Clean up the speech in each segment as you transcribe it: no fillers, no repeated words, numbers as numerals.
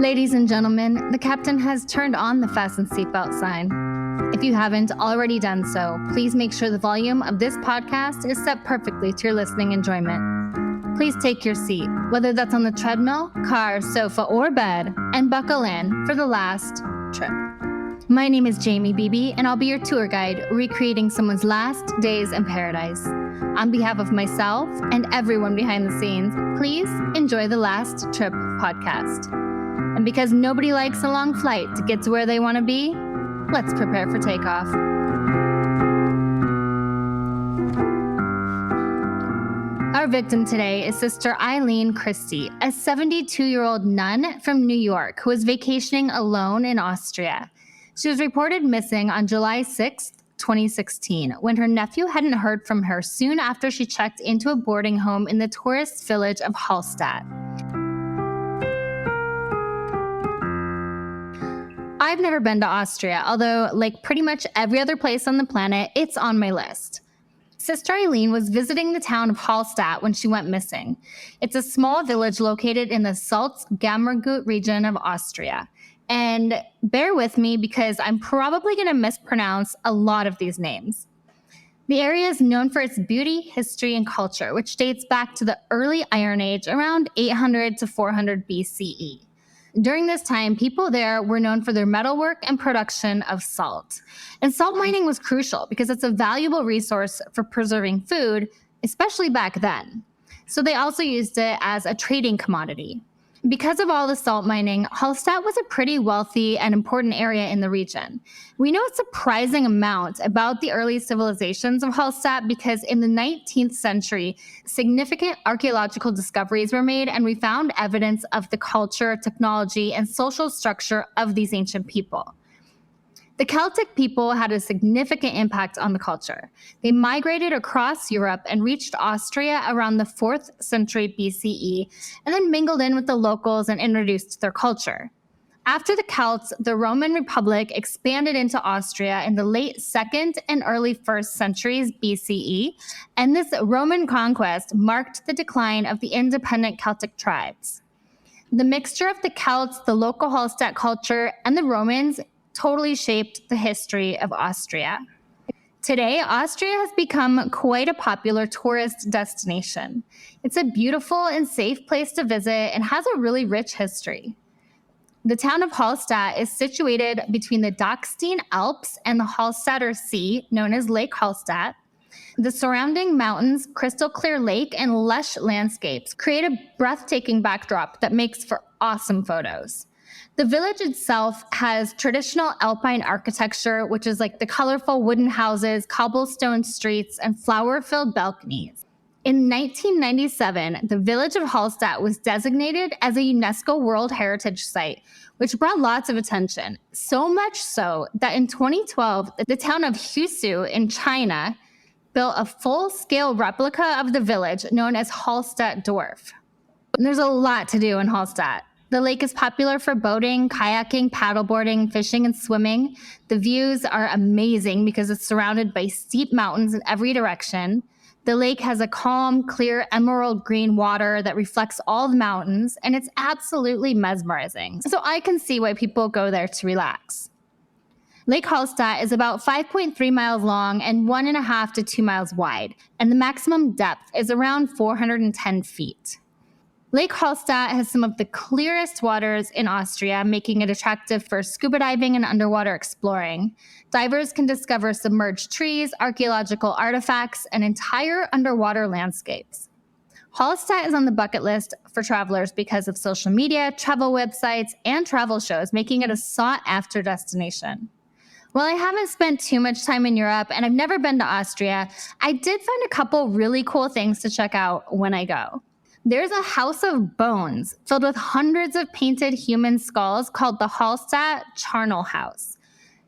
Ladies and gentlemen, the captain has turned on the fasten seatbelt sign. If you haven't already done so, please make sure the volume of this podcast is set perfectly to your listening enjoyment. Please take your seat, whether that's on the treadmill, car, sofa, or bed, and buckle in for the last trip. My name is Jamie Beebe, and I'll be your tour guide, recreating someone's last days in paradise. On behalf of myself and everyone behind the scenes, please enjoy the Last Trip podcast. And because nobody likes a long flight to get to where they want to be, let's prepare for takeoff. Our victim today is Sister Eileen Christie, a 72-year-old nun from New York who was vacationing alone in Austria. She was reported missing on July 6, 2016, when her nephew hadn't heard from her soon after she checked into a boarding home in the tourist village of Hallstatt. I've never been to Austria, although like pretty much every other place on the planet, it's on my list. Sister Eileen was visiting the town of Hallstatt when she went missing. It's a small village located in the Salzkammergut region of Austria. And bear with me because I'm probably going to mispronounce a lot of these names. The area is known for its beauty, history, and culture, which dates back to the early Iron Age around 800 to 400 BCE. During this time, people there were known for their metalwork and production of salt. And salt mining was crucial because it's a valuable resource for preserving food, especially back then. So they also used it as a trading commodity. Because of all the salt mining, Hallstatt was a pretty wealthy and important area in the region. We know a surprising amount about the early civilizations of Hallstatt because in the 19th century, significant archaeological discoveries were made and we found evidence of the culture, technology, and social structure of these ancient people. The Celtic people had a significant impact on the culture. They migrated across Europe and reached Austria around the 4th century BCE, and then mingled in with the locals and introduced their culture. After the Celts, the Roman Republic expanded into Austria in the late 2nd and early 1st centuries BCE, and this Roman conquest marked the decline of the independent Celtic tribes. The mixture of the Celts, the local Hallstatt culture, and the Romans totally shaped the history of Austria. Today, Austria has become quite a popular tourist destination. It's a beautiful and safe place to visit and has a really rich history. The town of Hallstatt is situated between the Dachstein Alps and the Hallstatter Sea, known as Lake Hallstatt. The surrounding mountains, crystal clear lake, and lush landscapes create a breathtaking backdrop that makes for awesome photos. The village itself has traditional alpine architecture, which is like the colorful wooden houses, cobblestone streets, and flower-filled balconies. In 1997, the village of Hallstatt was designated as a UNESCO World Heritage Site, which brought lots of attention. So much so that in 2012, the town of Huzhou in China built a full-scale replica of the village known as Hallstatt Dorf. And there's a lot to do in Hallstatt. The lake is popular for boating, kayaking, paddleboarding, fishing, and swimming. The views are amazing because it's surrounded by steep mountains in every direction. The lake has a calm, clear, emerald green water that reflects all the mountains, and it's absolutely mesmerizing. So I can see why people go there to relax. Lake Hallstatt is about 5.3 miles long and 1.5 to 2 miles wide, and the maximum depth is around 410 feet. Lake Hallstatt has some of the clearest waters in Austria, making it attractive for scuba diving and underwater exploring. Divers can discover submerged trees, archaeological artifacts, and entire underwater landscapes. Hallstatt is on the bucket list for travelers because of social media, travel websites, and travel shows, making it a sought-after destination. While I haven't spent too much time in Europe and I've never been to Austria, I did find a couple really cool things to check out when I go. There's a house of bones filled with hundreds of painted human skulls called the Hallstatt Charnel House.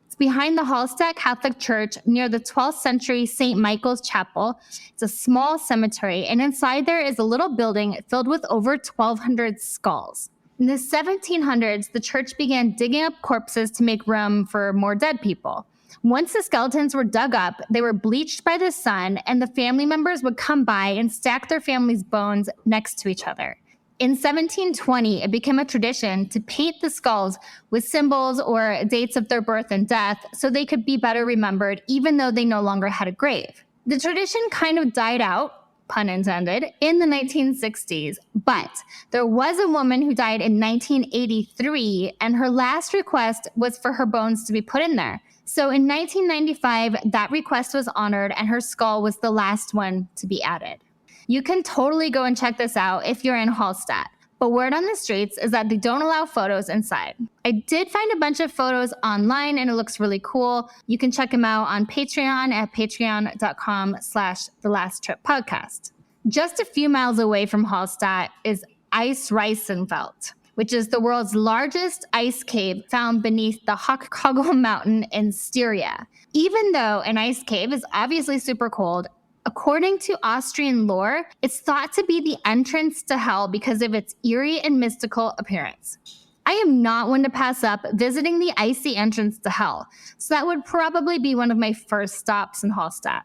It's behind the Hallstatt Catholic Church near the 12th century St. Michael's Chapel. It's a small cemetery, and inside there is a little building filled with over 1,200 skulls. In the 1700s, the church began digging up corpses to make room for more dead people. Once the skeletons were dug up, they were bleached by the sun, and the family members would come by and stack their family's bones next to each other. In 1720, it became a tradition to paint the skulls with symbols or dates of their birth and death so they could be better remembered even though they no longer had a grave. The tradition kind of died out, pun intended, in the 1960s, but there was a woman who died in 1983 and her last request was for her bones to be put in there. So in 1995, that request was honored and her skull was the last one to be added. You can totally go and check this out if you're in Hallstatt, but word on the streets is that they don't allow photos inside. I did find a bunch of photos online and it looks really cool. You can check them out on Patreon at patreon.com/thelasttrippodcast. Just a few miles away from Hallstatt is Eisreisenfeld, which is the world's largest ice cave found beneath the Hochkogel Mountain in Styria. Even though an ice cave is obviously super cold, according to Austrian lore, it's thought to be the entrance to hell because of its eerie and mystical appearance. I am not one to pass up visiting the icy entrance to hell, so that would probably be one of my first stops in Hallstatt.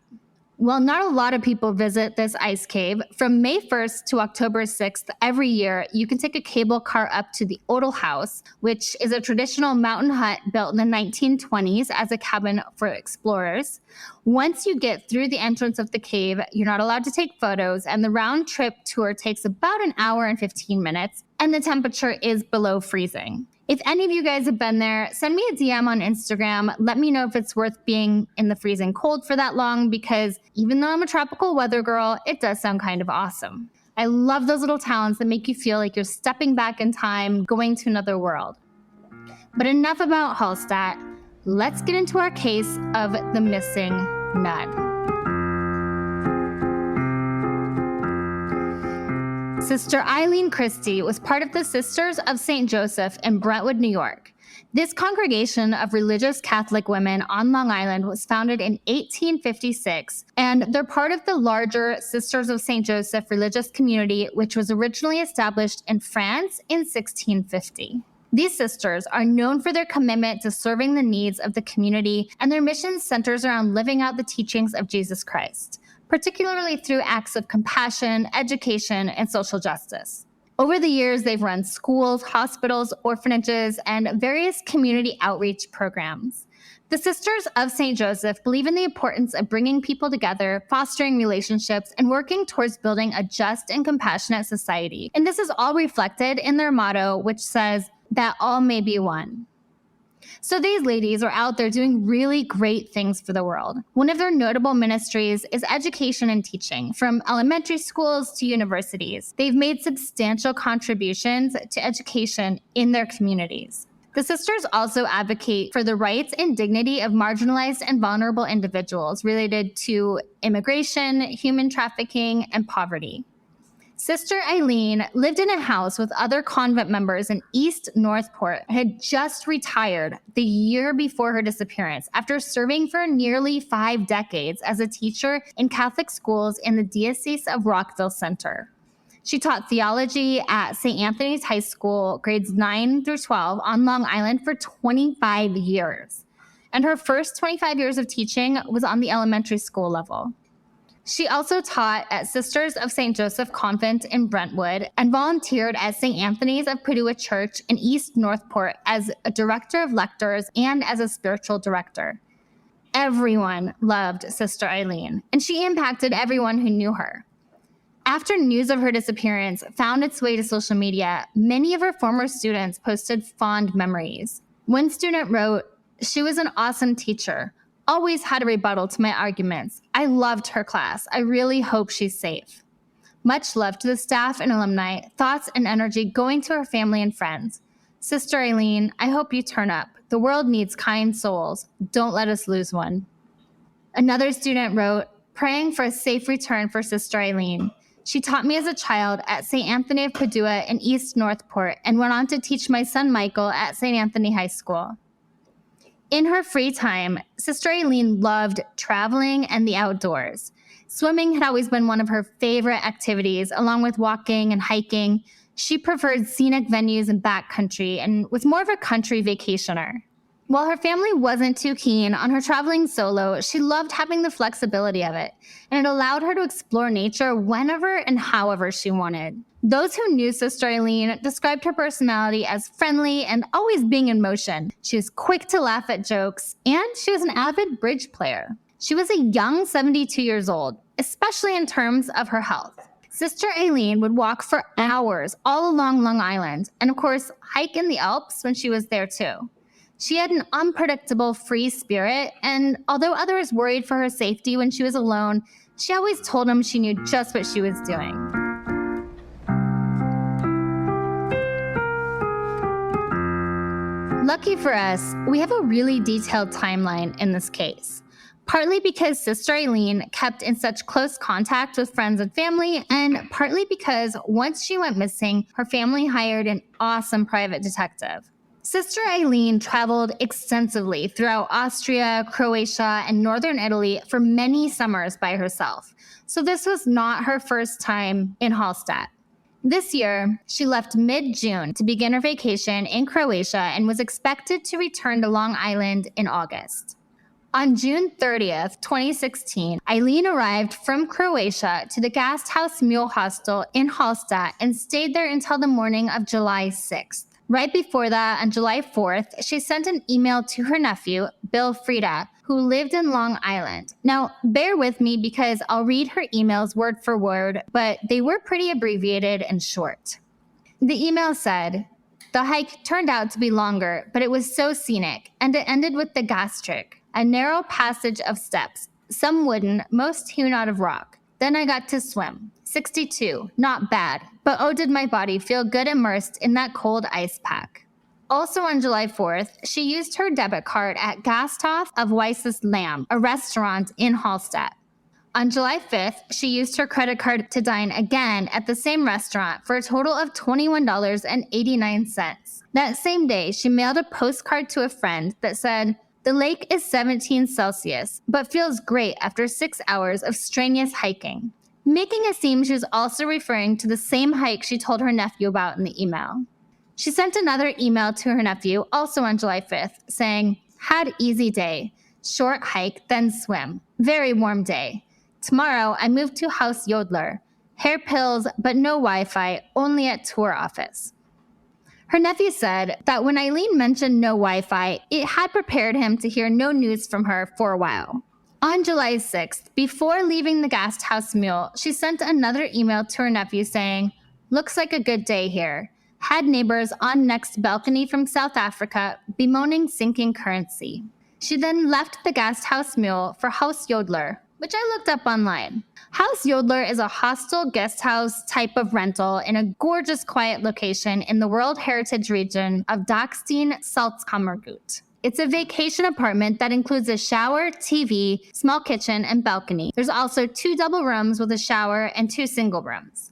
While not a lot of people visit this ice cave, from May 1st to October 6th every year, you can take a cable car up to the Odel House, which is a traditional mountain hut built in the 1920s as a cabin for explorers. Once you get through the entrance of the cave, you're not allowed to take photos, and the round-trip tour takes about an hour and 15 minutes, and the temperature is below freezing. If any of you guys have been there, send me a DM on Instagram. Let me know if it's worth being in the freezing cold for that long, because even though I'm a tropical weather girl, it does sound kind of awesome. I love those little towns that make you feel like you're stepping back in time, going to another world. But enough about Hallstatt. Let's get into our case of the missing nun. Sister Eileen Christie was part of the Sisters of St. Joseph in Brentwood, New York. This congregation of religious Catholic women on Long Island was founded in 1856, and they're part of the larger Sisters of St. Joseph religious community, which was originally established in France in 1650. These sisters are known for their commitment to serving the needs of the community, and their mission centers around living out the teachings of Jesus Christ, particularly through acts of compassion, education, and social justice. Over the years, they've run schools, hospitals, orphanages, and various community outreach programs. The Sisters of St. Joseph believe in the importance of bringing people together, fostering relationships, and working towards building a just and compassionate society. And this is all reflected in their motto, which says that all may be one. So these ladies are out there doing really great things for the world. One of their notable ministries is education and teaching, from elementary schools to universities. They've made substantial contributions to education in their communities. The sisters also advocate for the rights and dignity of marginalized and vulnerable individuals related to immigration, human trafficking, and poverty. Sister Eileen lived in a house with other convent members in East Northport and had just retired the year before her disappearance after serving for nearly 5 decades as a teacher in Catholic schools in the Diocese of Rockville Center. She taught theology at St. Anthony's High School, grades 9 through 12, on Long Island for 25 years. And her first 25 years of teaching was on the elementary school level. She also taught at Sisters of St. Joseph Convent in Brentwood and volunteered at St. Anthony's of Padua Church in East Northport as a director of lectors and as a spiritual director. Everyone loved Sister Eileen, and she impacted everyone who knew her. After news of her disappearance found its way to social media, many of her former students posted fond memories. One student wrote, "She was an awesome teacher. Always had a rebuttal to my arguments. I loved her class. I really hope she's safe." Much love to the staff and alumni, thoughts and energy going to her family and friends. Sister Eileen, I hope you turn up. The world needs kind souls. Don't let us lose one. Another student wrote, "Praying for a safe return for Sister Eileen. She taught me as a child at St. Anthony of Padua in East Northport and went on to teach my son Michael at St. Anthony High School." In her free time, Sister Eileen loved traveling and the outdoors. Swimming had always been one of her favorite activities, along with walking and hiking. She preferred scenic venues and backcountry and was more of a country vacationer. While her family wasn't too keen on her traveling solo, she loved having the flexibility of it, and it allowed her to explore nature whenever and however she wanted. Those who knew Sister Eileen described her personality as friendly and always being in motion. She was quick to laugh at jokes, and she was an avid bridge player. She was a young 72 years old, especially in terms of her health. Sister Eileen would walk for hours all along Long Island, and of course, hike in the Alps when she was there too. She had an unpredictable, free spirit, and although others worried for her safety when she was alone, she always told them she knew just what she was doing. Lucky for us, we have a really detailed timeline in this case. Partly because Sister Eileen kept in such close contact with friends and family, and partly because once she went missing, her family hired an awesome private detective. Sister Eileen traveled extensively throughout Austria, Croatia, and northern Italy for many summers by herself, so this was not her first time in Hallstatt. This year, she left mid-June to begin her vacation in Croatia and was expected to return to Long Island in August. On June 30th, 2016, Eileen arrived from Croatia to the Gasthaus Mule Hostel in Hallstatt and stayed there until the morning of July 6th. Right before that, on July 4th, she sent an email to her nephew, Bill Frieda, who lived in Long Island. Now, bear with me because I'll read her emails word for word, but they were pretty abbreviated and short. The email said, "The hike turned out to be longer, but it was so scenic, and it ended with the gastric, a narrow passage of steps, some wooden, most hewn out of rock. Then I got to swim. 62, not bad, but oh did my body feel good immersed in that cold ice pack." Also on July 4th, she used her debit card at Gasthof of Weiss's Lamb, a restaurant in Hallstatt. On July 5th, she used her credit card to dine again at the same restaurant for a total of $21.89. That same day, she mailed a postcard to a friend that said, "The lake is 17 Celsius, but feels great after 6 hours of strenuous hiking," making it seem she was also referring to the same hike she told her nephew about in the email. She sent another email to her nephew, also on July 5th, saying, "Had easy day. Short hike, then swim. Very warm day. Tomorrow I move to Haus Jodler. Hair pills, but no Wi-Fi, only at tour office." Her nephew said that when Eileen mentioned no Wi-Fi, it had prepared him to hear no news from her for a while. On July 6th, before leaving the Gasthaus Mule, she sent another email to her nephew saying, "Looks like a good day here. Had neighbors on next balcony from South Africa bemoaning sinking currency." She then left the Gasthaus Mule for Haus Jodler, which I looked up online. Haus Jodler is a hostel guest house type of rental in a gorgeous quiet location in the World Heritage region of Dachstein-Salzkammergut. It's a vacation apartment that includes a shower, TV, small kitchen, and balcony. There's also 2 double rooms with a shower and 2 single rooms.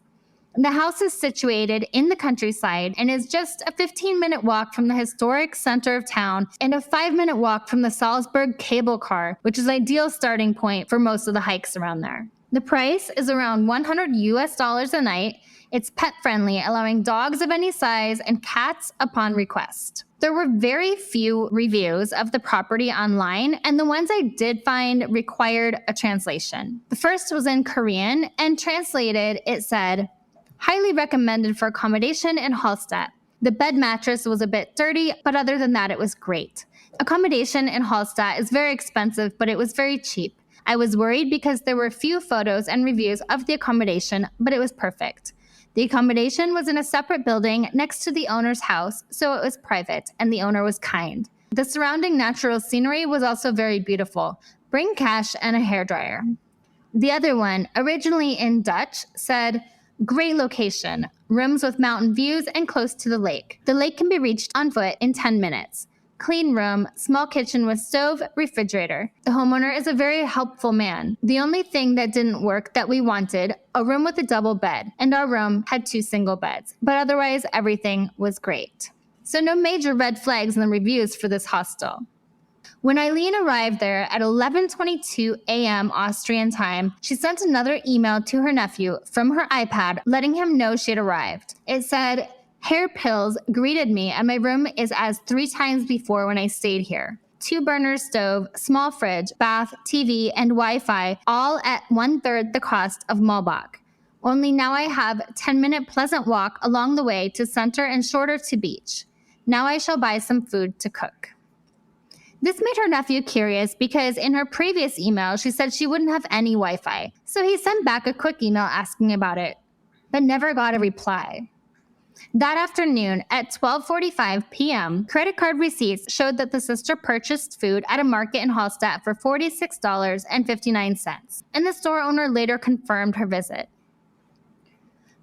The house is situated in the countryside and is just a 15-minute walk from the historic center of town and a 5-minute walk from the Salzburg cable car, which is an ideal starting point for most of the hikes around there. The price is around $100 a night. It's pet friendly, allowing dogs of any size and cats upon request. There were very few reviews of the property online, and the ones I did find required a translation. The first was in Korean, and translated, it said, "Highly recommended for accommodation in Hallstatt. The bed mattress was a bit dirty, but other than that, it was great. Accommodation in Hallstatt is very expensive, but it was very cheap. I was worried because there were few photos and reviews of the accommodation, but it was perfect. The accommodation was in a separate building next to the owner's house, so it was private, and the owner was kind. The surrounding natural scenery was also very beautiful. Bring cash and a hairdryer." The other one, originally in Dutch, said, "Great location, rooms with mountain views and close to the lake. The lake can be reached on foot in 10 minutes. Clean room, small kitchen with stove, refrigerator. The homeowner is a very helpful man. The only thing that didn't work that we wanted, a room with a double bed, and our room had 2 single beds, but otherwise everything was great." So no major red flags in the reviews for this hostel. When Eileen arrived there at 11:22 a.m. Austrian time, she sent another email to her nephew from her iPad letting him know she had arrived. It said, Hair pills greeted me, and my room is as 3 times before when I stayed here. 2-burner stove, small fridge, bath, TV, and Wi-Fi, all at 1/3 the cost of Malbach. Only now I have 10-minute pleasant walk along the way to center and shorter to beach. Now I shall buy some food to cook. This made her nephew curious because in her previous email, she said she wouldn't have any Wi-Fi. So he sent back a quick email asking about it, but never got a reply. That afternoon at 12:45 p.m., credit card receipts showed that the sister purchased food at a market in Hallstatt for $46.59, and the store owner later confirmed her visit.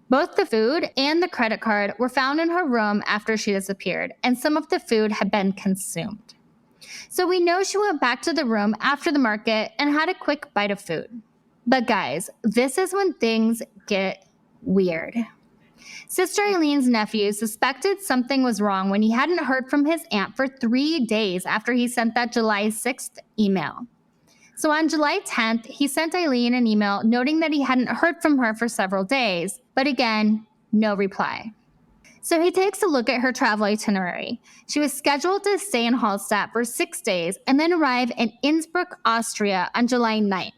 Both the food and the credit card were found in her room after she disappeared, and some of the food had been consumed. So we know she went back to the room after the market and had a quick bite of food. But guys, this is when things get weird. Sister Eileen's nephew suspected something was wrong when he hadn't heard from his aunt for 3 days after he sent that July 6th email. So on July 10th, he sent Eileen an email noting that he hadn't heard from her for several days, but again, no reply. So he takes a look at her travel itinerary. She was scheduled to stay in Hallstatt for 6 days and then arrive in Innsbruck, Austria on July 9th.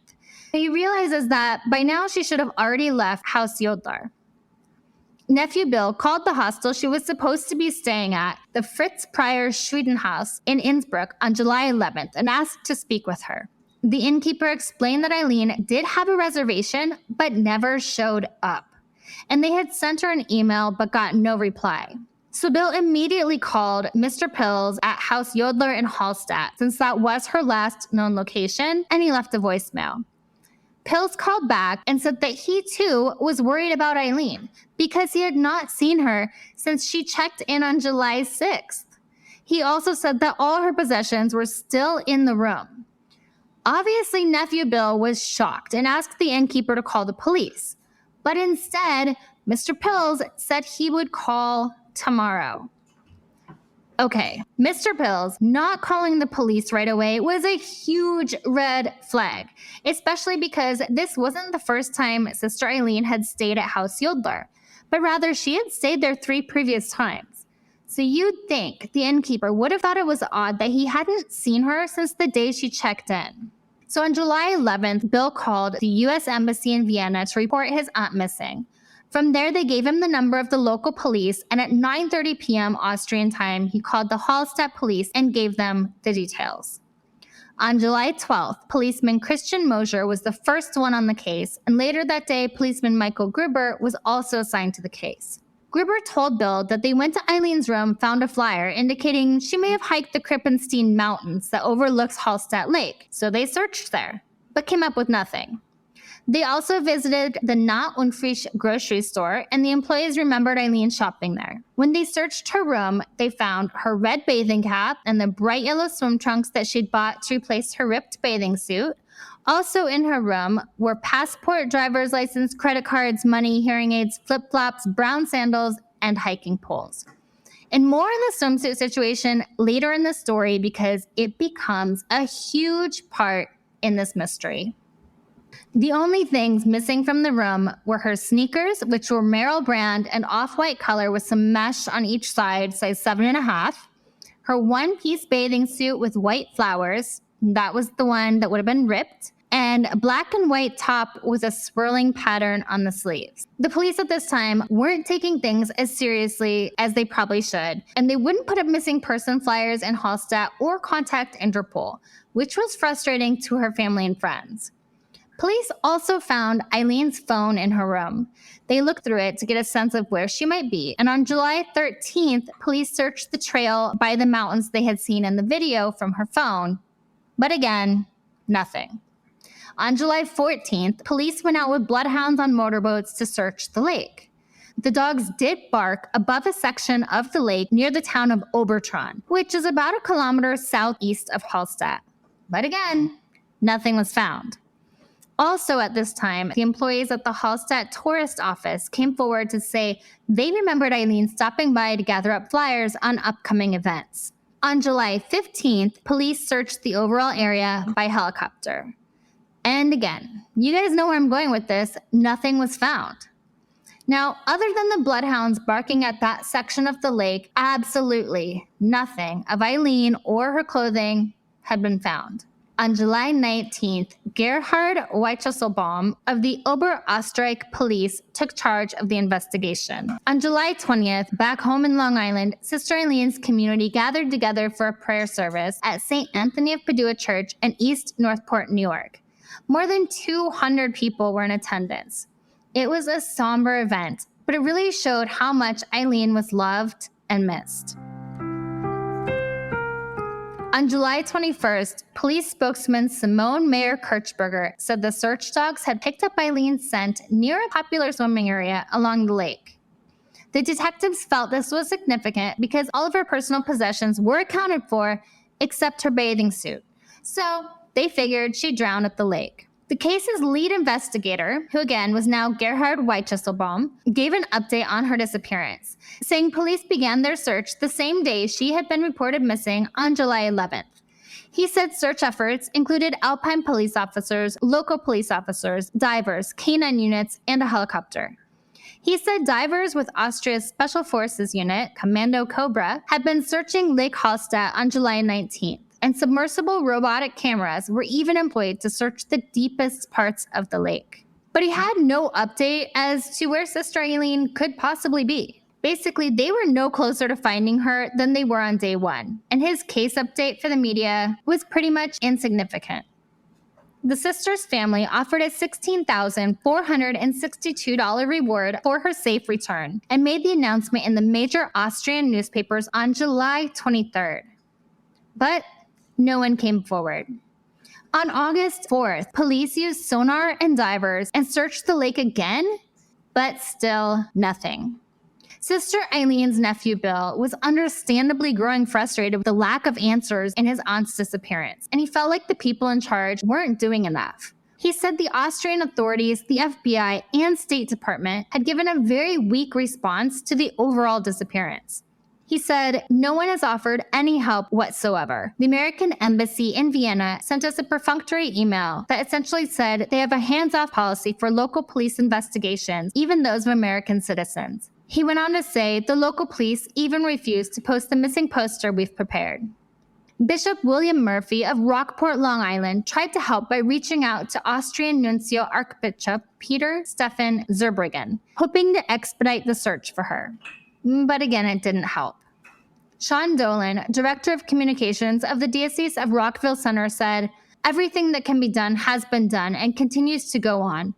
He realizes that by now she should have already left Hallstatt. Nephew Bill called the hostel she was supposed to be staying at, the Fritz Prior Schwedenhaus in Innsbruck, on July 11th and asked to speak with her. The innkeeper explained that Eileen did have a reservation but never showed up, and they had sent her an email but got no reply. So Bill immediately called Mr. Pills at Haus Jodler in Hallstatt, since that was her last known location, and he left a voicemail. Pills called back and said that he too was worried about Eileen because he had not seen her since she checked in on July 6th. He also said that all her possessions were still in the room. Obviously, Nephew Bill was shocked and asked the innkeeper to call the police. But instead, Mr. Pills said he would call tomorrow. Okay, Mr. Pills not calling the police right away was a huge red flag, especially because this wasn't the first time Sister Eileen had stayed at Haus Jodler, but rather she had stayed there 3 previous times. So you'd think the innkeeper would have thought it was odd that he hadn't seen her since the day she checked in. So on July 11th, Bill called the U.S. Embassy in Vienna to report his aunt missing. From there, they gave him the number of the local police, and at 9:30 p.m. Austrian time, he called the Hallstatt police and gave them the details. On July 12th, policeman Christian Mosier was the first one on the case, and later that day, policeman Michael Gruber was also assigned to the case. Gruber told Bill that they went to Eileen's room, found a flyer indicating she may have hiked the Krippenstein Mountains that overlooks Hallstatt Lake, so they searched there, but came up with nothing. They also visited the Nat und Frisch grocery store, and the employees remembered Eileen shopping there. When they searched her room, they found her red bathing cap and the bright yellow swim trunks that she'd bought to replace her ripped bathing suit. Also in her room were passport, driver's license, credit cards, money, hearing aids, flip-flops, brown sandals, and hiking poles. And more on the swimsuit situation later in the story because it becomes a huge part in this mystery. The only things missing from the room were her sneakers, which were Merrell brand and off-white color with some mesh on each side, size 7.5. Her one-piece bathing suit with white flowers, that was the one that would have been ripped, and a black and white top with a swirling pattern on the sleeves. The police at this time weren't taking things as seriously as they probably should, and they wouldn't put up missing person flyers in Hallstatt or contact Interpol, which was frustrating to her family and friends. Police also found Eileen's phone in her room. They looked through it to get a sense of where she might be, and on July 13th, police searched the trail by the mountains they had seen in the video from her phone, but again, nothing. On July 14th, police went out with bloodhounds on motorboats to search the lake. The dogs did bark above a section of the lake near the town of Obertron, which is about 1 kilometer southeast of Hallstatt. But again, nothing was found. Also at this time, the employees at the Hallstatt tourist office came forward to say they remembered Eileen stopping by to gather up flyers on upcoming events. On July 15th, police searched the overall area by helicopter. And again, you guys know where I'm going with this, nothing was found. Now, other than the bloodhounds barking at that section of the lake, absolutely nothing of Eileen or her clothing had been found. On July 19th, Gerhard Weichelbaum of the Oberösterreich police took charge of the investigation. On July 20th, back home in Long Island, Sister Eileen's community gathered together for a prayer service at St. Anthony of Padua Church in East Northport, New York. More than 200 people were in attendance. It was a somber event, but it really showed how much Eileen was loved and missed. On July 21st, police spokesman Simone Mayer-Kirchberger said the search dogs had picked up Eileen's scent near a popular swimming area along the lake. The detectives felt this was significant because all of her personal possessions were accounted for except her bathing suit. So they figured she drowned at the lake. The case's lead investigator, who again was now Gerhard Weichelbaum, gave an update on her disappearance, saying police began their search the same day she had been reported missing on July 11th. He said search efforts included Alpine police officers, local police officers, divers, canine units, and a helicopter. He said divers with Austria's Special Forces Unit, Commando Cobra, had been searching Lake Hallstatt on July 19th. And submersible robotic cameras were even employed to search the deepest parts of the lake. But he had no update as to where Sister Eileen could possibly be. Basically, they were no closer to finding her than they were on day one, and his case update for the media was pretty much insignificant. The sister's family offered a $16,462 reward for her safe return and made the announcement in the major Austrian newspapers on July 23rd. But no one came forward. On August 4th, police used sonar and divers and searched the lake again, but still nothing. Sister Eileen's nephew, Bill, was understandably growing frustrated with the lack of answers in his aunt's disappearance, and he felt like the people in charge weren't doing enough. He said the Austrian authorities, the FBI, and State Department had given a very weak response to the overall disappearance. He said, "No one has offered any help whatsoever. The American embassy in Vienna sent us a perfunctory email that essentially said they have a hands-off policy for local police investigations, even those of American citizens." He went on to say the local police even refused to post the missing poster we've prepared. Bishop William Murphy of Rockport, Long Island, tried to help by reaching out to Austrian Nuncio Archbishop Peter Stefan Zurbriggen, hoping to expedite the search for her. But again, it didn't help. Sean Dolan, Director of Communications of the Diocese of Rockville Center, said, "Everything that can be done has been done and continues to go on.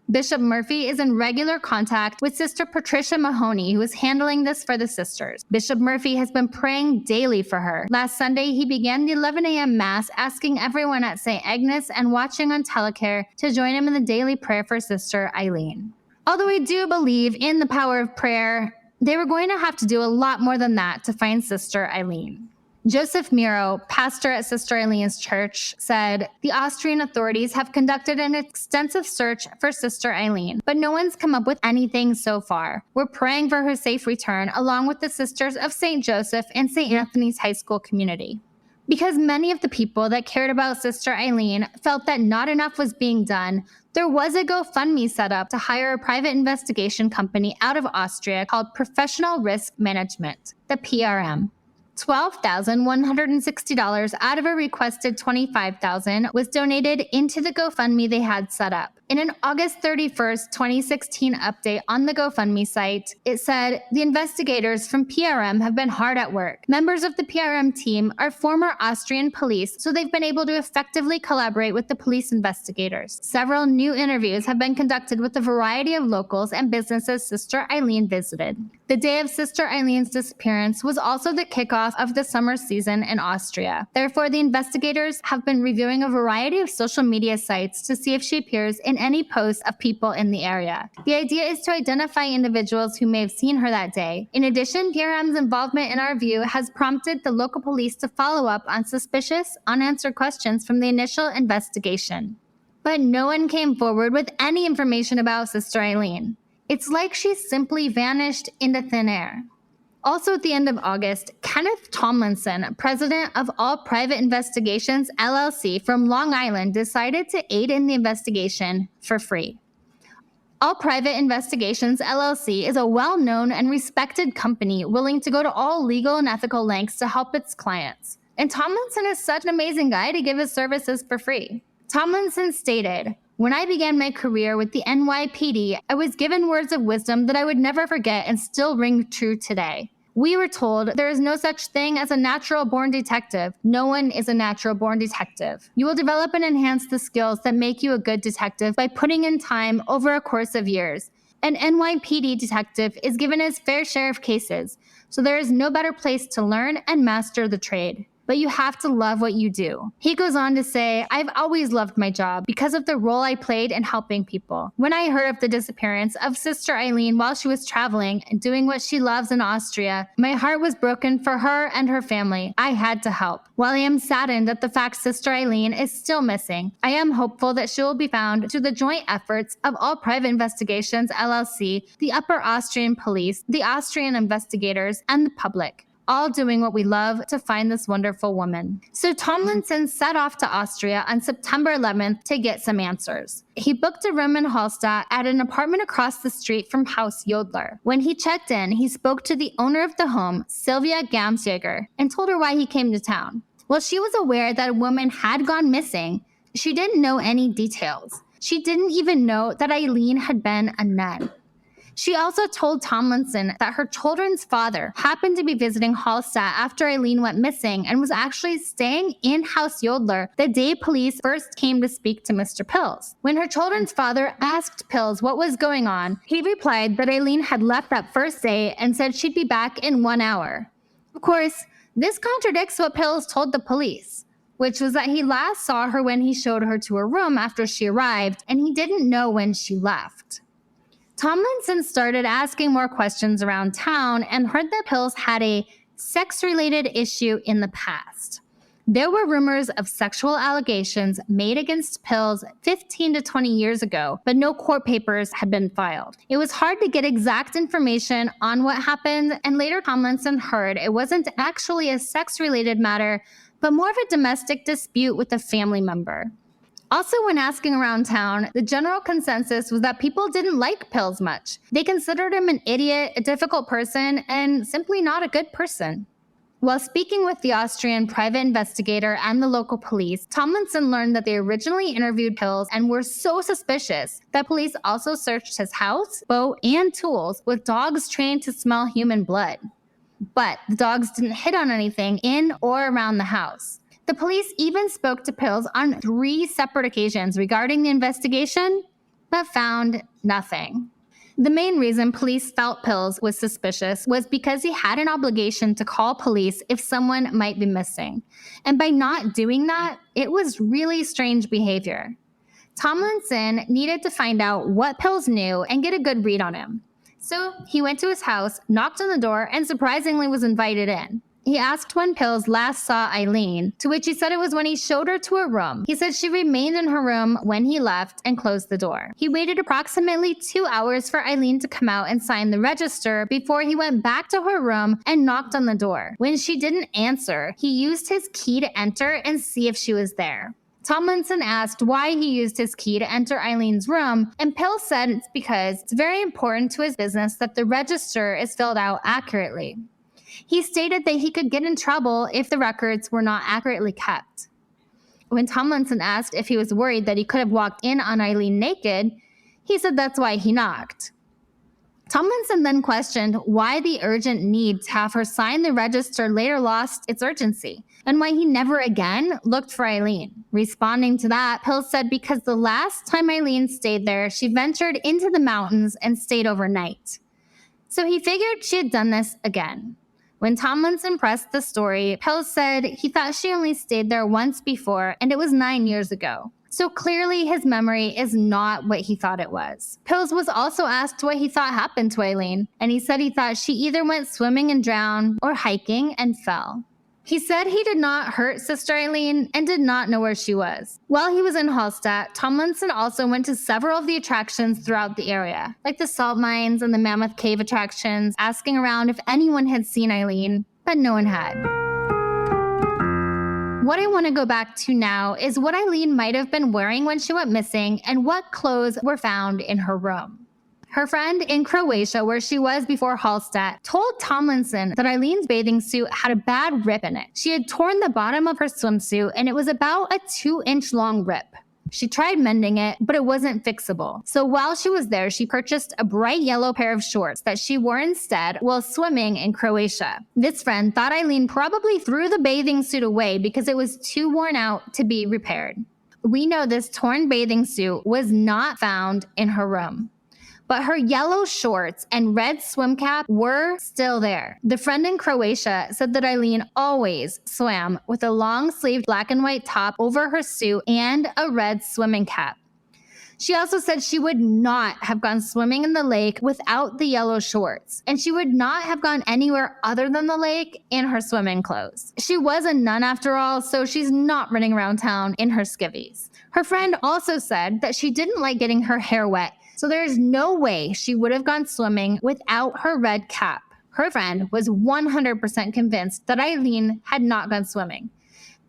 Bishop Murphy is in regular contact with Sister Patricia Mahoney, who is handling this for the sisters. Bishop Murphy has been praying daily for her. Last Sunday, he began the 11 a.m. Mass, asking everyone at St. Agnes and watching on telecare to join him in the daily prayer for Sister Eileen." Although we do believe in the power of prayer, they were going to have to do a lot more than that to find Sister Eileen. Joseph Miro, pastor at Sister Eileen's church, said, "The Austrian authorities have conducted an extensive search for Sister Eileen, but no one's come up with anything so far. We're praying for her safe return along with the Sisters of St. Joseph and St. Anthony's High School community." Because many of the people that cared about Sister Eileen felt that not enough was being done, there was a GoFundMe set up to hire a private investigation company out of Austria called Professional Risk Management, the PRM. $12,160 out of a requested $25,000 was donated into the GoFundMe they had set up. In an August 31st, 2016 update on the GoFundMe site, it said, "The investigators from PRM have been hard at work. Members of the PRM team are former Austrian police, so they've been able to effectively collaborate with the police investigators. Several new interviews have been conducted with a variety of locals and businesses Sister Eileen visited." The day of Sister Eileen's disappearance was also the kickoff of the summer season in Austria. Therefore, the investigators have been reviewing a variety of social media sites to see if she appears in any posts of people in the area. The idea is to identify individuals who may have seen her that day. In addition, PRM's involvement in our view has prompted the local police to follow up on suspicious, unanswered questions from the initial investigation. But no one came forward with any information about Sister Eileen. It's like she simply vanished into thin air. Also at the end of August, Kenneth Tomlinson, president of All Private Investigations LLC from Long Island, decided to aid in the investigation for free. All Private Investigations LLC is a well-known and respected company willing to go to all legal and ethical lengths to help its clients. And Tomlinson is such an amazing guy to give his services for free. Tomlinson stated, "When I began my career with the NYPD, I was given words of wisdom that I would never forget and still ring true today. We were told there is no such thing as a natural-born detective. No one is a natural-born detective. You will develop and enhance the skills that make you a good detective by putting in time over a course of years. An NYPD detective is given his fair share of cases, so there is no better place to learn and master the trade. But you have to love what you do." He goes on to say, "I've always loved my job because of the role I played in helping people. When I heard of the disappearance of Sister Eileen while she was traveling and doing what she loves in Austria, my heart was broken for her and her family. I had to help. While I am saddened at the fact Sister Eileen is still missing, I am hopeful that she will be found through the joint efforts of All Private Investigations LLC, the Upper Austrian Police, the Austrian investigators, and the public, all doing what we love to find this wonderful woman." So Tomlinson set off to Austria on September 11th to get some answers. He booked a room in Hallstatt at an apartment across the street from Haus Jodler. When he checked in, he spoke to the owner of the home, Sylvia Gamsjäger, and told her why he came to town. While she was aware that a woman had gone missing, she didn't know any details. She didn't even know that Eileen had been a nun. She also told Tomlinson that her children's father happened to be visiting Hallstatt after Eileen went missing and was actually staying in Haus Jodler the day police first came to speak to Mr. Pills. When her children's father asked Pills what was going on, he replied that Eileen had left that first day and said she'd be back in 1 hour. Of course, this contradicts what Pills told the police, which was that he last saw her when he showed her to her room after she arrived, and he didn't know when she left. Tomlinson started asking more questions around town and heard that Pills had a sex-related issue in the past. There were rumors of sexual allegations made against Pills 15 to 20 years ago, but no court papers had been filed. It was hard to get exact information on what happened, and later Tomlinson heard it wasn't actually a sex-related matter, but more of a domestic dispute with a family member. Also, when asking around town, the general consensus was that people didn't like Pills much. They considered him an idiot, a difficult person, and simply not a good person. While speaking with the Austrian private investigator and the local police, Tomlinson learned that they originally interviewed Pills and were so suspicious that police also searched his house, boat, and tools with dogs trained to smell human blood. But the dogs didn't hit on anything in or around the house. The police even spoke to Pills on 3 separate occasions regarding the investigation, but found nothing. The main reason police felt Pills was suspicious was because he had an obligation to call police if someone might be missing. And by not doing that, it was really strange behavior. Tomlinson needed to find out what Pills knew and get a good read on him. So he went to his house, knocked on the door, and surprisingly was invited in. He asked when Pills last saw Eileen, to which he said it was when he showed her to her room. He said she remained in her room when he left and closed the door. He waited approximately 2 hours for Eileen to come out and sign the register before he went back to her room and knocked on the door. When she didn't answer, he used his key to enter and see if she was there. Tomlinson asked why he used his key to enter Eileen's room, and Pills said it's because it's very important to his business that the register is filled out accurately. He stated that he could get in trouble if the records were not accurately kept. When Tomlinson asked if he was worried that he could have walked in on Eileen naked, he said that's why he knocked. Tomlinson then questioned why the urgent need to have her sign the register later lost its urgency, and why he never again looked for Eileen. Responding to that, Pills said because the last time Eileen stayed there, she ventured into the mountains and stayed overnight. So he figured she had done this again. When Tomlinson pressed the story, Pills said he thought she only stayed there once before, and it was 9 years ago. So clearly his memory is not what he thought it was. Pills was also asked what he thought happened to Eileen, and he said he thought she either went swimming and drowned or hiking and fell. He said he did not hurt Sister Eileen and did not know where she was. While he was in Hallstatt, Tomlinson also went to several of the attractions throughout the area, like the salt mines and the Mammoth Cave attractions, asking around if anyone had seen Eileen, but no one had. What I want to go back to now is what Eileen might have been wearing when she went missing and what clothes were found in her room. Her friend in Croatia, where she was before Hallstatt, told Tomlinson that Eileen's bathing suit had a bad rip in it. She had torn the bottom of her swimsuit, and it was about a 2-inch long rip. She tried mending it, but it wasn't fixable. So while she was there, she purchased a bright yellow pair of shorts that she wore instead while swimming in Croatia. This friend thought Eileen probably threw the bathing suit away because it was too worn out to be repaired. We know this torn bathing suit was not found in her room, but her yellow shorts and red swim cap were still there. The friend in Croatia said that Eileen always swam with a long-sleeved black and white top over her suit and a red swimming cap. She also said she would not have gone swimming in the lake without the yellow shorts, and she would not have gone anywhere other than the lake in her swimming clothes. She was a nun after all, so she's not running around town in her skivvies. Her friend also said that she didn't like getting her hair wet, so there is no way she would have gone swimming without her red cap. Her friend was 100% convinced that Eileen had not gone swimming.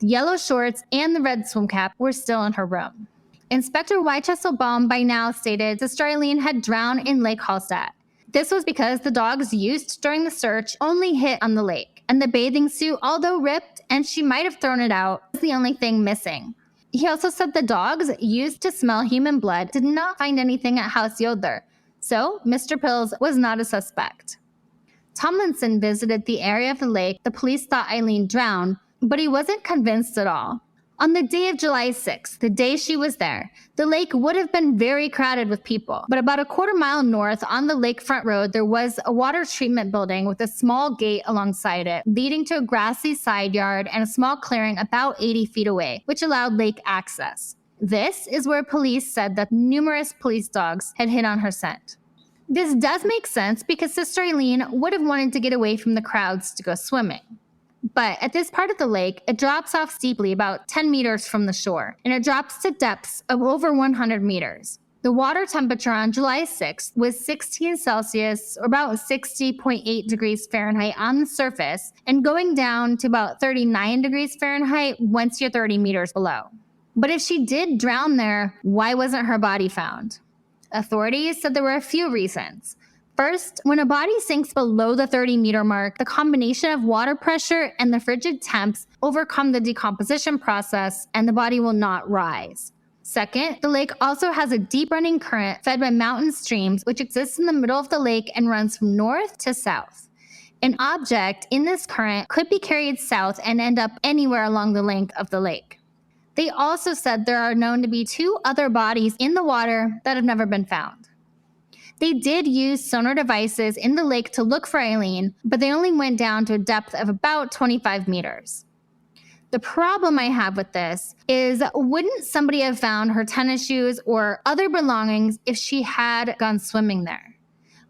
The yellow shorts and the red swim cap were still in her room. Inspector Wychesselbaum by now stated Sister Eileen had drowned in Lake Hallstatt. This was because the dogs used during the search only hit on the lake, and the bathing suit, although ripped and she might have thrown it out, was the only thing missing. He also said the dogs used to smell human blood did not find anything at Haus Jodler, so Mr. Pills was not a suspect. Tomlinson visited the area of the lake the police thought Eileen drowned, but he wasn't convinced at all. On the day of July 6th, the day she was there, the lake would have been very crowded with people, but about a quarter-mile north on the lakefront road, there was a water treatment building with a small gate alongside it, leading to a grassy side yard and a small clearing about 80 feet away, which allowed lake access. This is where police said that numerous police dogs had hit on her scent. This does make sense because Sister Eileen would have wanted to get away from the crowds to go swimming. But at this part of the lake, it drops off steeply about 10 meters from the shore, and it drops to depths of over 100 meters. The water temperature on July 6th was 16 Celsius, or about 60.8 degrees Fahrenheit on the surface, and going down to about 39 degrees Fahrenheit once you're 30 meters below. But if she did drown there, why wasn't her body found? Authorities said there were a few reasons. First, when a body sinks below the 30-meter mark, the combination of water pressure and the frigid temps overcome the decomposition process, and the body will not rise. Second, the lake also has a deep running current fed by mountain streams, which exists in the middle of the lake and runs from north to south. An object in this current could be carried south and end up anywhere along the length of the lake. They also said there are known to be 2 other bodies in the water that have never been found. They did use sonar devices in the lake to look for Eileen, but they only went down to a depth of about 25 meters. The problem I have with this is, wouldn't somebody have found her tennis shoes or other belongings if she had gone swimming there?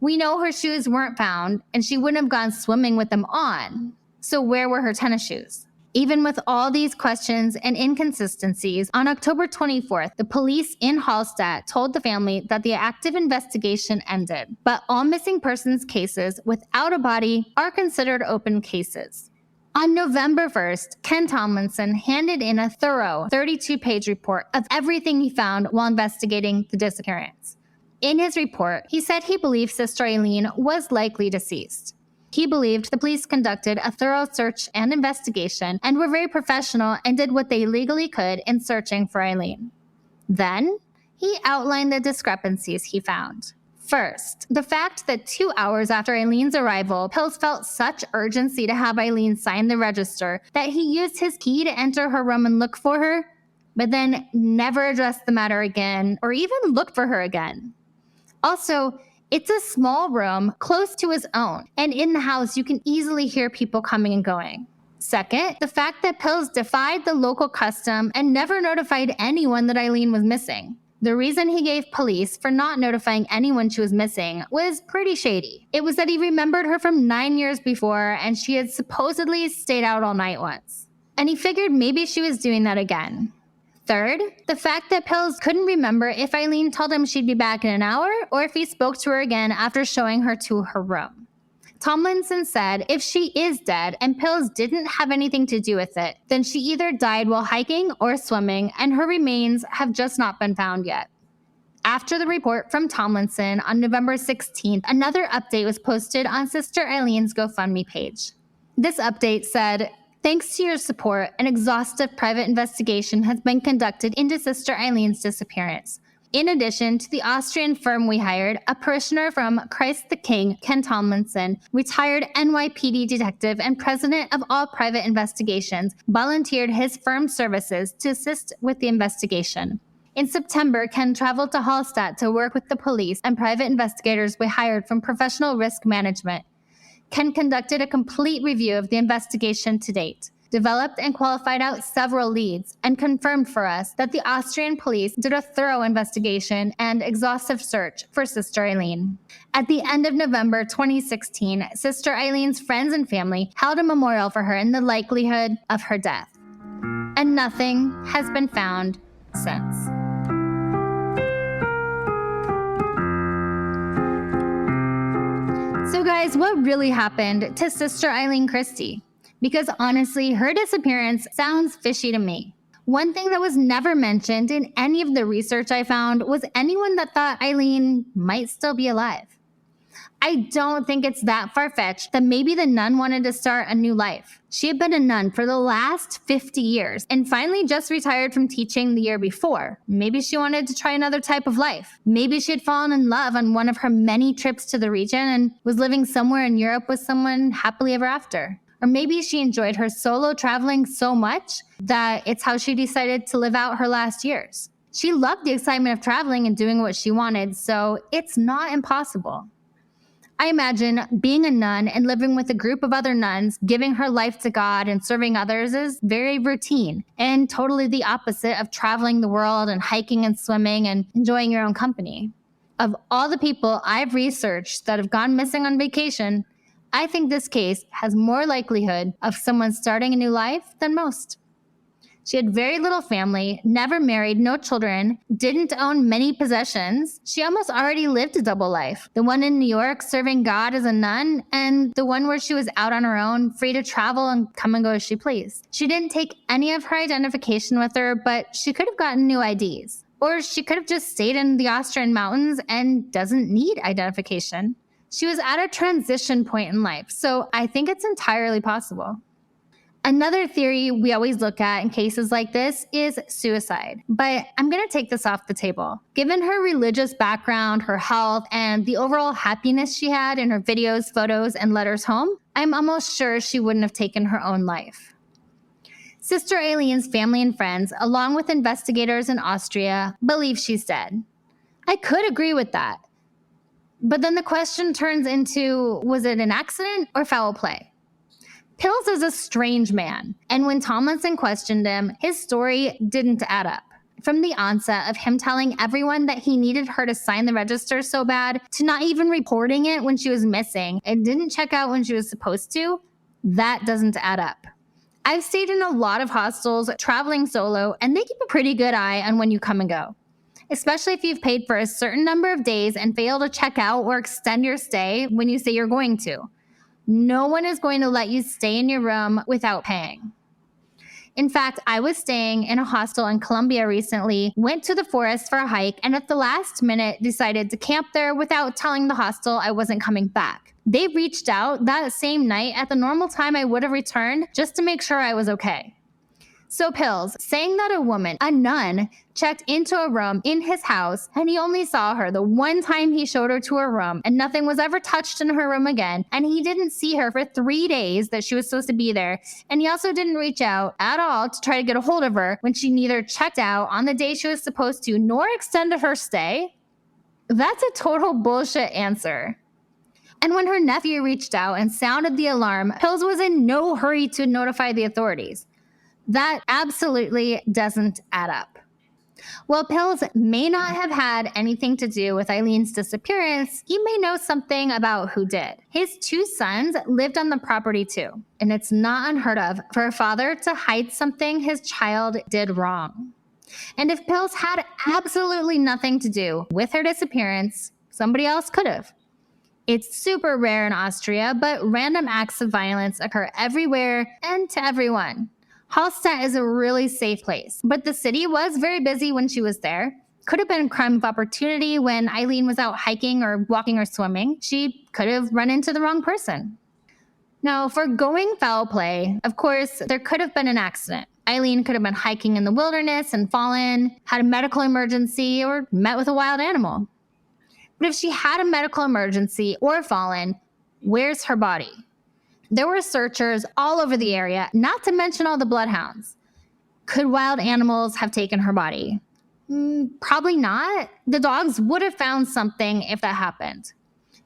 We know her shoes weren't found, and she wouldn't have gone swimming with them on. So where were her tennis shoes? Even with all these questions and inconsistencies, on October 24th, the police in Hallstatt told the family that the active investigation ended, but all missing persons cases without a body are considered open cases. On November 1st, Ken Tomlinson handed in a thorough 32-page report of everything he found while investigating the disappearance. In his report, he said he believed Sister Eileen was likely deceased. He believed the police conducted a thorough search and investigation and were very professional and did what they legally could in searching for Eileen. Then, he outlined the discrepancies he found. First, the fact that 2 hours after Eileen's arrival, Pills felt such urgency to have Eileen sign the register that he used his key to enter her room and look for her, but then never addressed the matter again or even looked for her again. Also, it's a small room close to his own, and in the house you can easily hear people coming and going. Second, the fact that Pills defied the local custom and never notified anyone that Eileen was missing. The reason he gave police for not notifying anyone she was missing was pretty shady. It was that he remembered her from 9 years before, and she had supposedly stayed out all night once. And he figured maybe she was doing that again. Third, the fact that Pills couldn't remember if Eileen told him she'd be back in an hour or if he spoke to her again after showing her to her room. Tomlinson said if she is dead and Pills didn't have anything to do with it, then she either died while hiking or swimming, and her remains have just not been found yet. After the report from Tomlinson on November 16th, another update was posted on Sister Eileen's GoFundMe page. This update said, "Thanks to your support, an exhaustive private investigation has been conducted into Sister Eileen's disappearance. In addition to the Austrian firm we hired, a parishioner from Christ the King, Ken Tomlinson, retired NYPD detective and president of all private investigations, volunteered his firm's services to assist with the investigation. In September, Ken traveled to Hallstatt to work with the police and private investigators we hired from Professional Risk Management. Ken conducted a complete review of the investigation to date, developed and qualified out several leads, and confirmed for us that the Austrian police did a thorough investigation and exhaustive search for Sister Eileen. At the end of November 2016, Sister Eileen's friends and family held a memorial for her in the likelihood of her death. And nothing has been found since." So guys, what really happened to Sister Eileen Christie? Because honestly, her disappearance sounds fishy to me. One thing that was never mentioned in any of the research I found was anyone that thought Eileen might still be alive. I don't think it's that far-fetched that maybe the nun wanted to start a new life. She had been a nun for the last 50 years and finally just retired from teaching the year before. Maybe she wanted to try another type of life. Maybe she had fallen in love on one of her many trips to the region and was living somewhere in Europe with someone happily ever after. Or maybe she enjoyed her solo traveling so much that it's how she decided to live out her last years. She loved the excitement of traveling and doing what she wanted, so it's not impossible. I imagine being a nun and living with a group of other nuns, giving her life to God and serving others is very routine and totally the opposite of traveling the world and hiking and swimming and enjoying your own company. Of all the people I've researched that have gone missing on vacation, I think this case has more likelihood of someone starting a new life than most. She had very little family, never married, no children, didn't own many possessions. She almost already lived a double life. The one in New York serving God as a nun, and the one where she was out on her own, free to travel and come and go as she pleased. She didn't take any of her identification with her, but she could have gotten new IDs. Or she could have just stayed in the Austrian mountains and doesn't need identification. She was at a transition point in life, so I think it's entirely possible. Another theory we always look at in cases like this is suicide, but I'm going to take this off the table. Given her religious background, her health, and the overall happiness she had in her videos, photos, and letters home, I'm almost sure she wouldn't have taken her own life. Sister Eileen's family and friends, along with investigators in Austria, believe she's dead. I could agree with that. But then the question turns into, was it an accident or foul play? Pills is a strange man, and when Tomlinson questioned him, his story didn't add up. From the onset of him telling everyone that he needed her to sign the register so bad, to not even reporting it when she was missing and didn't check out when she was supposed to, that doesn't add up. I've stayed in a lot of hostels traveling solo, and they keep a pretty good eye on when you come and go. Especially if you've paid for a certain number of days and fail to check out or extend your stay when you say you're going to. No one is going to let you stay in your room without paying. In fact, I was staying in a hostel in Colombia recently, went to the forest for a hike, and at the last minute decided to camp there without telling the hostel I wasn't coming back. They reached out that same night at the normal time I would have returned just to make sure I was okay. So Pills, saying that a woman, a nun, checked into a room in his house and he only saw her the one time he showed her to her room and nothing was ever touched in her room again, and he didn't see her for 3 days that she was supposed to be there, and he also didn't reach out at all to try to get a hold of her when she neither checked out on the day she was supposed to nor extended her stay? That's a total bullshit answer. And when her nephew reached out and sounded the alarm, Pills was in no hurry to notify the authorities. That absolutely doesn't add up. While Pills may not have had anything to do with Eileen's disappearance, he may know something about who did. His 2 sons lived on the property too, and it's not unheard of for a father to hide something his child did wrong. And if Pills had absolutely nothing to do with her disappearance, somebody else could have. It's super rare in Austria, but random acts of violence occur everywhere and to everyone. Hallstatt is a really safe place, but the city was very busy when she was there. Could have been a crime of opportunity when Eileen was out hiking or walking or swimming. She could have run into the wrong person. Now, for going foul play, of course, there could have been an accident. Eileen could have been hiking in the wilderness and fallen, had a medical emergency, or met with a wild animal. But if she had a medical emergency or fallen, where's her body? There were searchers all over the area, not to mention all the bloodhounds. Could wild animals have taken her body? Probably not. The dogs would have found something if that happened.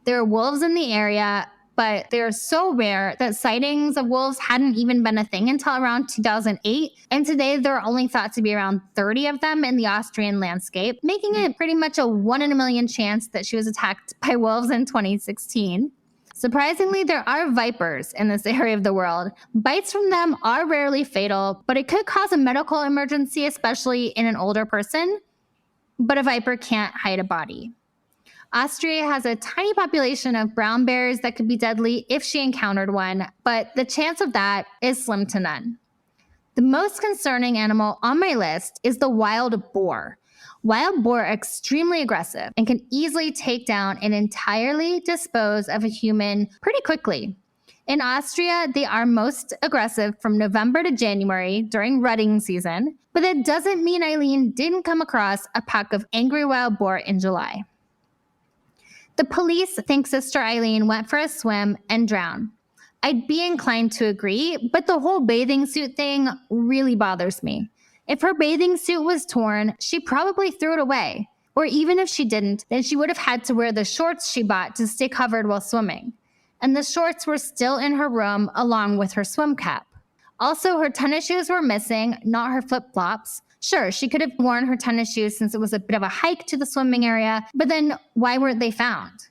There are wolves in the area, but they're so rare that sightings of wolves hadn't even been a thing until around 2008. And today there are only thought to be around 30 of them in the Austrian landscape, making it pretty much a 1 in a million chance that she was attacked by wolves in 2016. Surprisingly, there are vipers in this area of the world. Bites from them are rarely fatal, but it could cause a medical emergency, especially in an older person. But a viper can't hide a body. Austria has a tiny population of brown bears that could be deadly if she encountered one, but the chance of that is slim to none. The most concerning animal on my list is the wild boar. Wild boar are extremely aggressive and can easily take down and entirely dispose of a human pretty quickly. In Austria, they are most aggressive from November to January during rutting season, but that doesn't mean Eileen didn't come across a pack of angry wild boar in July. The police think Sister Eileen went for a swim and drowned. I'd be inclined to agree, but the whole bathing suit thing really bothers me. If her bathing suit was torn, she probably threw it away. Or even if she didn't, then she would have had to wear the shorts she bought to stay covered while swimming. And the shorts were still in her room along with her swim cap. Also, her tennis shoes were missing, not her flip-flops. Sure, she could have worn her tennis shoes since it was a bit of a hike to the swimming area, but then why weren't they found?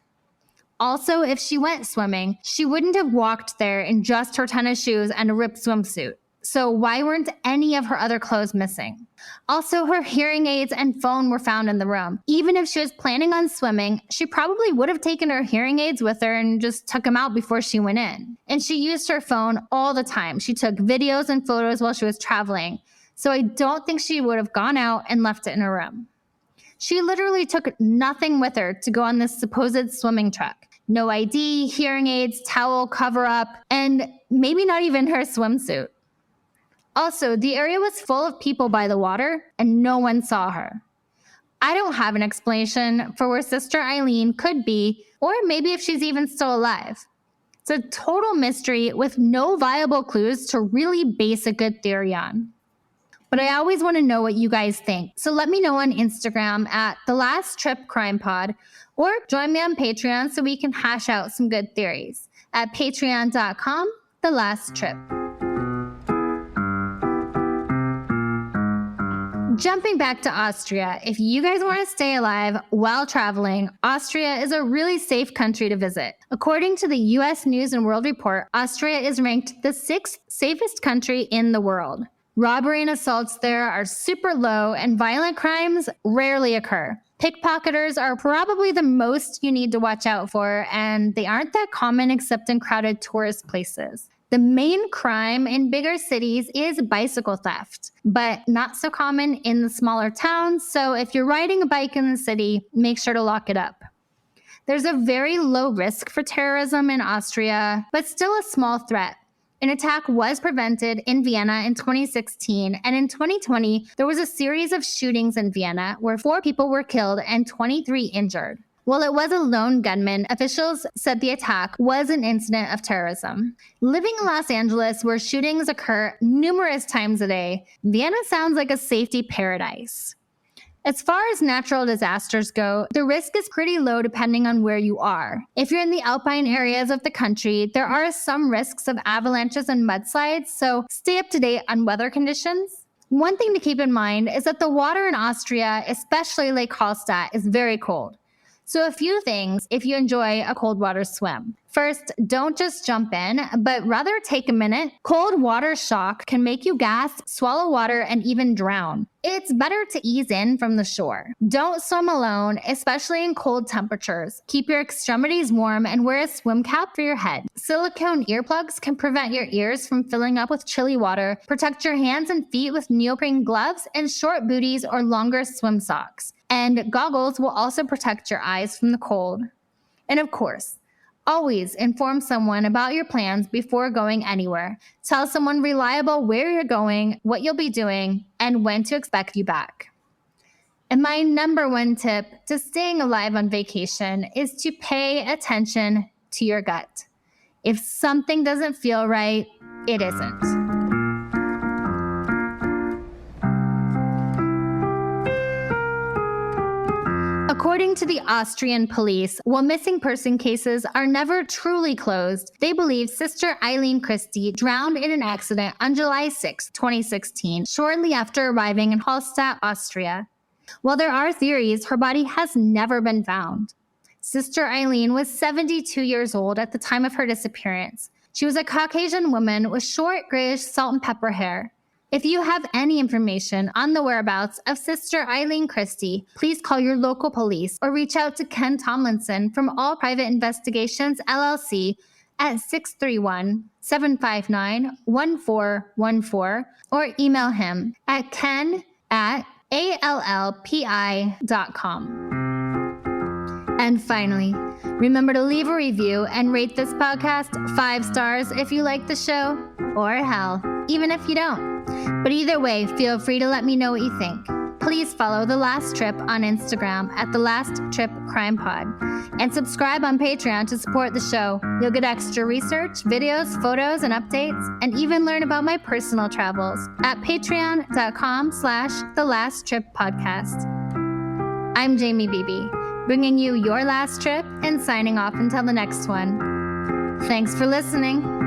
Also, if she went swimming, she wouldn't have walked there in just her tennis shoes and a ripped swimsuit. So why weren't any of her other clothes missing? Also, her hearing aids and phone were found in the room. Even if she was planning on swimming, she probably would have taken her hearing aids with her and just took them out before she went in. And she used her phone all the time. She took videos and photos while she was traveling. So I don't think she would have gone out and left it in her room. She literally took nothing with her to go on this supposed swimming trek. No ID, hearing aids, towel, cover-up, and maybe not even her swimsuit. Also, the area was full of people by the water, and no one saw her. I don't have an explanation for where Sister Eileen could be, or maybe if she's even still alive. It's a total mystery with no viable clues to really base a good theory on. But I always want to know what you guys think. So let me know on Instagram at TheLastTripCrimePod, or join me on Patreon so we can hash out some good theories at patreon.com/thelasttrip. Jumping back to Austria, if you guys want to stay alive while traveling, Austria is a really safe country to visit. According to the US News and World Report, Austria is ranked the 6th safest country in the world. Robbery and assaults there are super low, and violent crimes rarely occur. Pickpocketers are probably the most you need to watch out for, and they aren't that common except in crowded tourist places. The main crime in bigger cities is bicycle theft, but not so common in the smaller towns, so if you're riding a bike in the city, make sure to lock it up. There's a very low risk for terrorism in Austria, but still a small threat. An attack was prevented in Vienna in 2016, and in 2020, there was a series of shootings in Vienna where 4 people were killed and 23 injured. While it was a lone gunman, officials said the attack was an incident of terrorism. Living in Los Angeles, where shootings occur numerous times a day, Vienna sounds like a safety paradise. As far as natural disasters go, the risk is pretty low depending on where you are. If you're in the alpine areas of the country, there are some risks of avalanches and mudslides, so stay up to date on weather conditions. One thing to keep in mind is that the water in Austria, especially Lake Hallstatt, is very cold. So a few things if you enjoy a cold water swim. First, don't just jump in, but rather take a minute. Cold water shock can make you gasp, swallow water, and even drown. It's better to ease in from the shore. Don't swim alone, especially in cold temperatures. Keep your extremities warm and wear a swim cap for your head. Silicone earplugs can prevent your ears from filling up with chilly water. Protect your hands and feet with neoprene gloves and short booties or longer swim socks. And goggles will also protect your eyes from the cold. And of course, always inform someone about your plans before going anywhere. Tell someone reliable where you're going, what you'll be doing, and when to expect you back. And my number one tip to staying alive on vacation is to pay attention to your gut. If something doesn't feel right, it isn't. According to the Austrian police, while missing person cases are never truly closed, they believe Sister Eileen Christie drowned in an accident on July 6, 2016, shortly after arriving in Hallstatt, Austria. While there are theories, her body has never been found. Sister Eileen was 72 years old at the time of her disappearance. She was a Caucasian woman with short, grayish salt and pepper hair. If you have any information on the whereabouts of Sister Eileen Christie, please call your local police or reach out to Ken Tomlinson from All Private Investigations, LLC at 631-759-1414 or email him at ken@allpi.com. And finally, remember to leave a review and rate this podcast 5 stars if you like the show, or hell, even if you don't. But either way, feel free to let me know what you think. Please follow The Last Trip on Instagram at The Last Trip Crime Pod. And subscribe on Patreon to support the show. You'll get extra research, videos, photos, and updates, and even learn about my personal travels at patreon.com/The Last Trip Podcast. I'm Jamie Beebe, bringing you your last trip and signing off until the next one. Thanks for listening.